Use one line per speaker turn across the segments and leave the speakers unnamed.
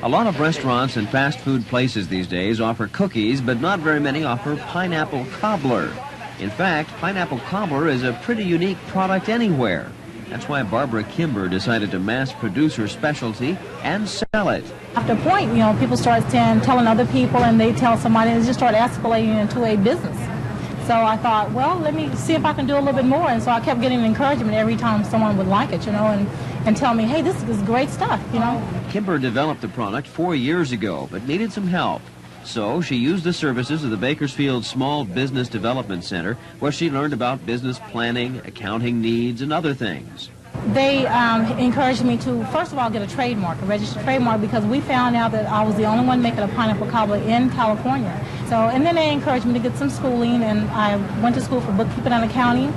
A lot of restaurants and fast food places these days offer cookies, but not very many offer pineapple cobbler. In fact, pineapple cobbler is a pretty unique product anywhere. That's why Barbara Kimber decided to mass produce her specialty and sell it.
After a point, people start telling other people, and they tell somebody, and it just started escalating into a business. So I thought, well, let me see if I can do a little bit more. And so I kept getting encouragement every time someone would like it, and tell me, hey, this is great stuff,
Kimber developed the product 4 years ago, but needed some help. So she used the services of the Bakersfield Small Business Development Center, where she learned about business planning, accounting needs, and other things.
They encouraged me to, first of all, get a trademark, a registered trademark, because we found out that I was the only one making a pineapple cobbler in California. So, and then they encouraged me to get some schooling, and I went to school for bookkeeping and accounting,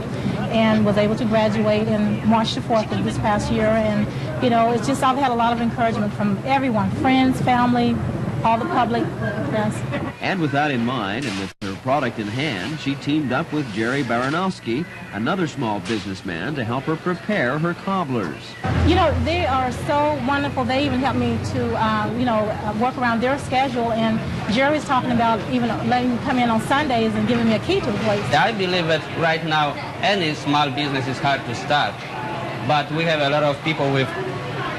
and was able to graduate in March the 4th of this past year. And, it's just, I've had a lot of encouragement from everyone, friends, family, all the public, yes.
And with that in mind, and with her product in hand, she teamed up with Jerry Baranowski, another small businessman, to help her prepare her cobblers.
They are so wonderful. They even helped me to, work around their schedule. And Jerry's talking about even letting me come in on Sundays and giving me a key to the place.
I believe that right now any small business is hard to start, but we have a lot of people with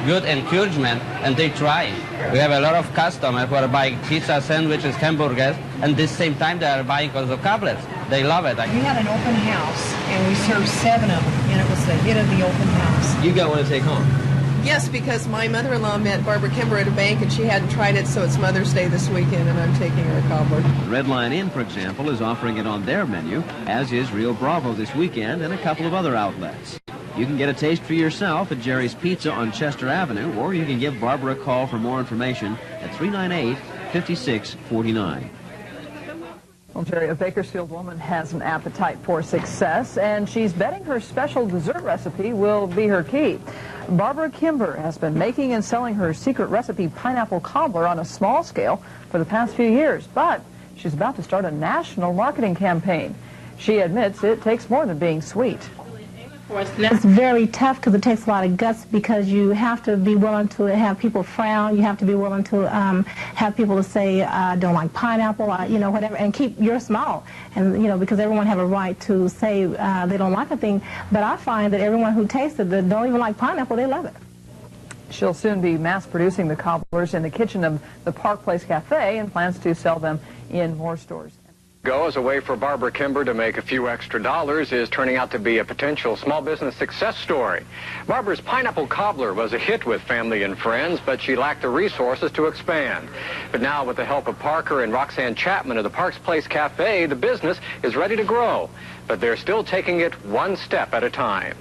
good encouragement, and they try. We have a lot of customers who are buying pizza, sandwiches, hamburgers, and at the same time they are buying also cobblers. They love it.
We had an open house, and we served 7 of them, and it was the hit of the open house.
You got one to take home?
Yes, because my mother-in-law met Barbara Kimber at a bank, and she hadn't tried it, so it's Mother's Day this weekend, and I'm taking her a cobbler.
Red Line Inn, for example, is offering it on their menu, as is Rio Bravo this weekend and a couple of other outlets. You can get a taste for yourself at Jerry's Pizza on Chester Avenue, or you can give Barbara a call for more information at 398-5649.
Well, Jerry, a Bakersfield woman has an appetite for success, and she's betting her special dessert recipe will be her key. Barbara Kimber has been making and selling her secret recipe pineapple cobbler on a small scale for the past few years, but she's about to start a national marketing campaign. She admits it takes more than being sweet.
It's very tough because it takes a lot of guts, because you have to be willing to have people frown. You have to be willing to have people to say, don't like pineapple, whatever, and keep your smile. And, because everyone have a right to say they don't like a thing. But I find that everyone who tastes it that don't even like pineapple, they love it.
She'll soon be mass producing the cobblers in the kitchen of the Park Place Cafe and plans to sell them in more stores.
As a way for Barbara Kimber to make a few extra dollars is turning out to be a potential small business success story. Barbara's pineapple cobbler was a hit with family and friends, but she lacked the resources to expand. But now, with the help of Parker and Roxanne Chapman of the Parks Place Cafe, the business is ready to grow. But they're still taking it one step at a time.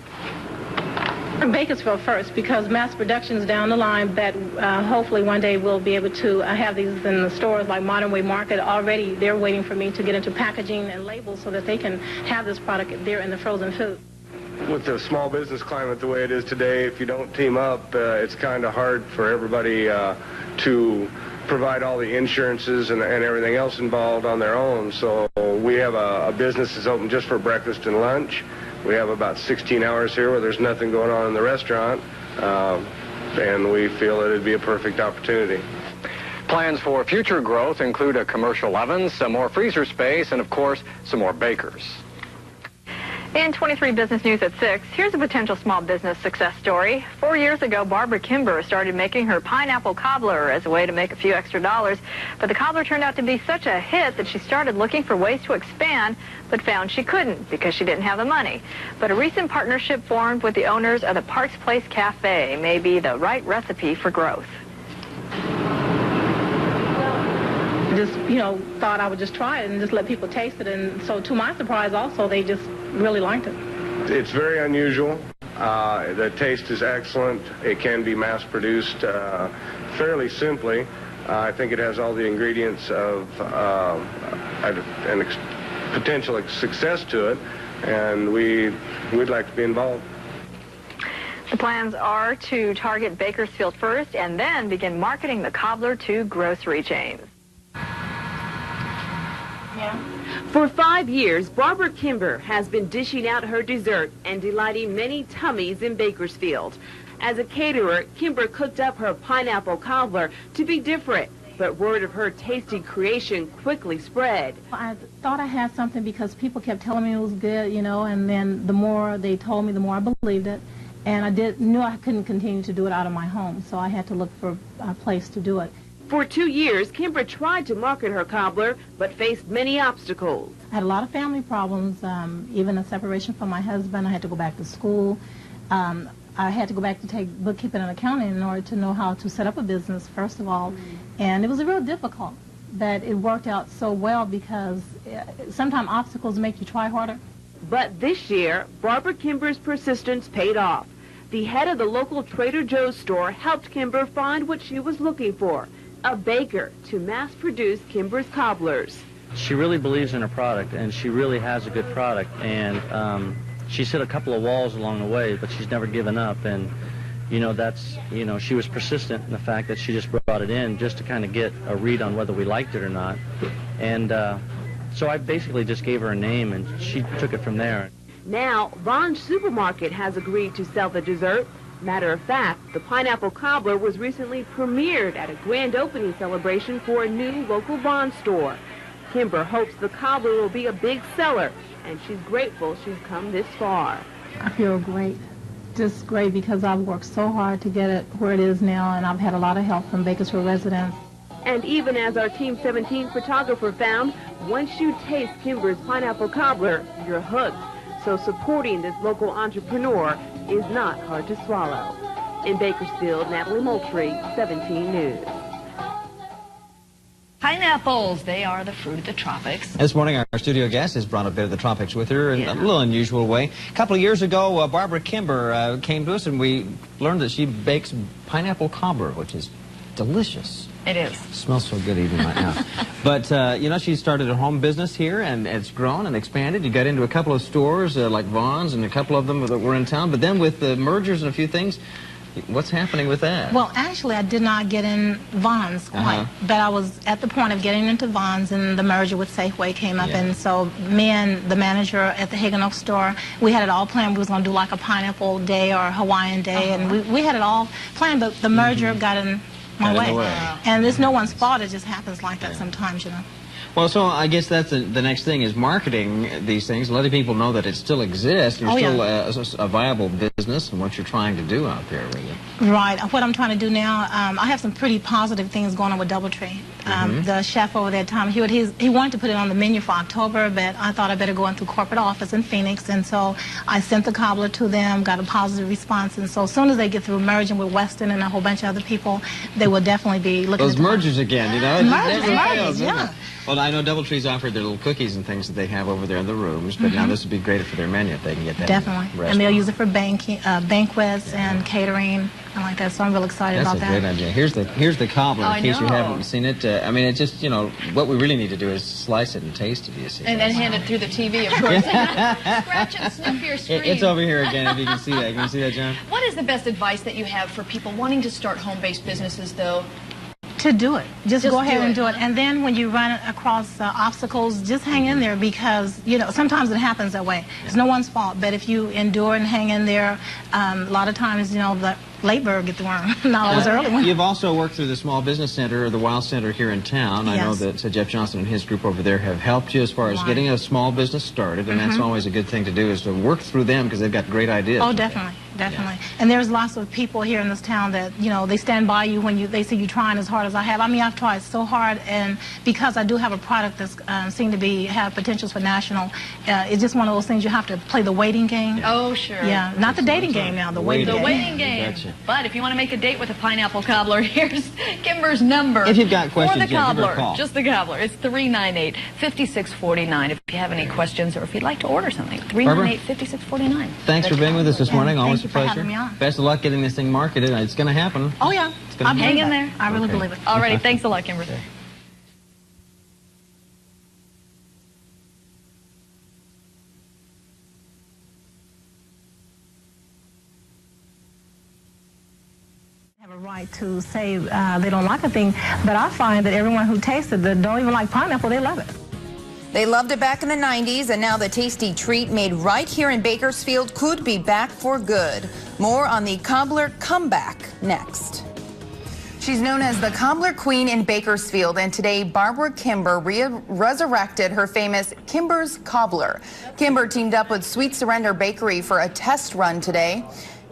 Bakersfield first, because mass production is down the line, that hopefully one day we'll be able to have these in the stores like Modern Way Market. Already they're waiting for me to get into packaging and labels so that they can have this product there in the frozen food.
With the small business climate the way it is today, if you don't team up, it's kind of hard for everybody to provide all the insurances and everything else involved on their own. So we have a business that's open just for breakfast and lunch. We have about 16 hours here where there's nothing going on in the restaurant, and we feel that it'd be a perfect opportunity.
Plans for future growth include a commercial oven, some more freezer space, and of course, some more bakers.
In 23 Business News at 6, here's a potential small business success story. 4 years ago, Barbara Kimber started making her pineapple cobbler as a way to make a few extra dollars. But the cobbler turned out to be such a hit that she started looking for ways to expand, but found she couldn't because she didn't have the money. But a recent partnership formed with the owners of the Parks Place Cafe may be the right recipe for growth.
Just, thought I would just try it and just let people taste it. And so to my surprise also, they just really liked it.
It's very unusual. The taste is excellent. It can be mass produced fairly simply. I think it has all the ingredients of potential success to it, and we'd like to be involved.
The plans are to target Bakersfield first and then begin marketing the cobbler to grocery chains.
For 5 years, Barbara Kimber has been dishing out her dessert and delighting many tummies in Bakersfield. As a caterer, Kimber cooked up her pineapple cobbler to be different, but word of her tasty creation quickly spread.
I thought I had something because people kept telling me it was good, you know, and then the more they told me, the more I believed it. And I knew I couldn't continue to do it out of my home, so I had to look for a place to do it.
For 2 years, Kimber tried to market her cobbler, but faced many obstacles.
I had a lot of family problems, even a separation from my husband. I had to go back to school. I had to go back to take bookkeeping and accounting in order to know how to set up a business, first of all. And it was real difficult, but it worked out so well because sometimes obstacles make you try harder.
But this year, Barbara Kimber's persistence paid off. The head of the local Trader Joe's store helped Kimber find what she was looking for, a baker to mass-produce Kimber's cobblers.
She really believes in her product, and she really has a good product, and she's hit a couple of walls along the way, but she's never given up, and she was persistent in the fact that she just brought it in just to kind of get a read on whether we liked it or not. And so I basically just gave her a name, and she took it from there.
Now, Vaughn's Supermarket has agreed to sell the dessert. Matter of fact, the pineapple cobbler was recently premiered at a grand opening celebration for a new local Vaughn store. Kimber hopes the cobbler will be a big seller, and she's grateful she's come this far.
I feel great, just great, because I've worked so hard to get it where it is now, and I've had a lot of help from Bakersfield residents.
And even as our Team 17 photographer found, once you taste Kimber's pineapple cobbler, you're hooked. So supporting this local entrepreneur is not hard to swallow. In Bakersfield, Natalie Moultrie, 17 News.
Pineapples, they are the fruit of the tropics.
This morning, our studio guest has brought a bit of the tropics with her in a little unusual way. A couple of years ago, Barbara Kimber came to us, and we learned that she bakes pineapple cobbler, which is delicious.
It is.
It smells so good even right now. But, she started a home business here, and it's grown and expanded. You got into a couple of stores like Vaughn's and a couple of them that were in town. But then with the mergers and a few things, what's happening with that?
Well, actually, I did not get in Vaughn's quite, but I was at the point of getting into Vaughn's, and the merger with Safeway came up, and so me and the manager at the Hagen Oak store, we had it all planned. We was going to do like a pineapple day or a Hawaiian day, and we had it all planned, but the merger got in my way. And it's no one's fault. It just happens like that sometimes, you know.
Well, so I guess that's the next thing is marketing these things, letting people know that it still exists. You're still a viable business and what you're trying to do out there with it.
Right. What I'm trying to do now, I have some pretty positive things going on with DoubleTree. The chef over there, Tom Hewitt, he wanted to put it on the menu for October, but I thought I better go into corporate office in Phoenix, and so I sent the cobbler to them, got a positive response, and so as soon as they get through merging with Weston and a whole bunch of other people, they will definitely be looking
at those mergers again, you know.
Mergers, yeah.
Well, I know DoubleTree's offered their little cookies and things that they have over there in the rooms, but now this would be great for their menu if they can get that.
Definitely. And they'll use it for banquets and catering and like that, so I'm real excited about that.
That's a great idea. Here's the cobbler, in case you haven't seen it. I mean, it's just, what we really need to do is slice it and taste it, you see.
And then hand it through the TV, of course. Scratch and sniff your screen.
It's over here again, if you can see that. Can you see that, John?
What is the best advice that you have for people wanting to start home-based businesses, though?
To do it. Just go ahead and do it. And then when you run across obstacles, just hang in there, because, sometimes it happens that way. It's no one's fault. But if you endure and hang in there, a lot of times, the late bird get the worm, not always early one.
You've also worked through the Small Business Center, or the Wild Center here in town. I know that Jeff Johnson and his group over there have helped you as far as getting a small business started, and that's always a good thing to do, is to work through them, because they've got great ideas.
Oh, definitely. Definitely. And there's lots of people here in this town that, they stand by you when they see you trying as hard as I have. I mean, I've tried so hard, and because I do have a product that's seemed to have potentials for national, it's just one of those things you have to play the waiting game.
Oh, sure.
Yeah, not the dating game now, the waiting game.
The waiting game. Gotcha. But if you want to make a date with a pineapple cobbler, here's Kimber's number.
If you've got questions,
for the cobbler, just the cobbler. It's 398-5649. If you have any questions or if you'd like to order something, 398-5649.
Thanks for being with us this morning. Always a pleasure.
Having me on.
Best of luck getting this thing marketed. It's going to happen.
Oh, yeah.
I'm hanging there.
I really believe it.
All righty. Thanks a lot, Kimber.
Have a right to say they don't like a thing, but I find that everyone who tastes it that don't even like pineapple, they love it.
They loved it back in the 90s, and now the tasty treat made right here in Bakersfield could be back for good. More on the cobbler comeback next. She's known as the cobbler queen in Bakersfield, and today Barbara Kimber resurrected her famous Kimber's cobbler. Kimber teamed up with Sweet Surrender Bakery for a test run today.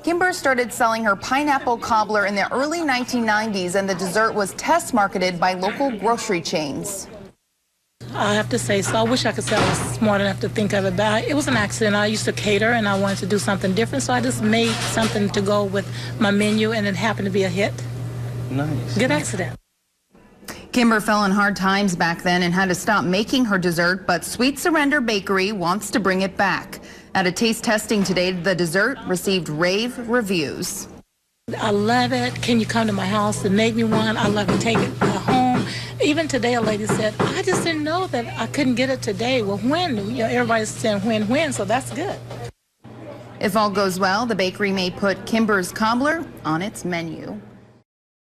Kimber started selling her pineapple cobbler in the early 1990s, and the dessert was test marketed by local grocery chains.
I have to say so. I wish I could say I was smart enough to think of it, but it was an accident. I used to cater, and I wanted to do something different, so I just made something to go with my menu, and it happened to be a hit.
Nice.
Good accident.
Kimber fell in hard times back then and had to stop making her dessert, but Sweet Surrender Bakery wants to bring it back. At a taste testing today, the dessert received rave reviews.
I love it. Can you come to my house and make me one? I love to take it home. Even today, a lady said, I just didn't know that I couldn't get it today. Well, when? You know, everybody's saying when, so that's good.
If all goes well, the bakery may put Kimber's cobbler on its menu.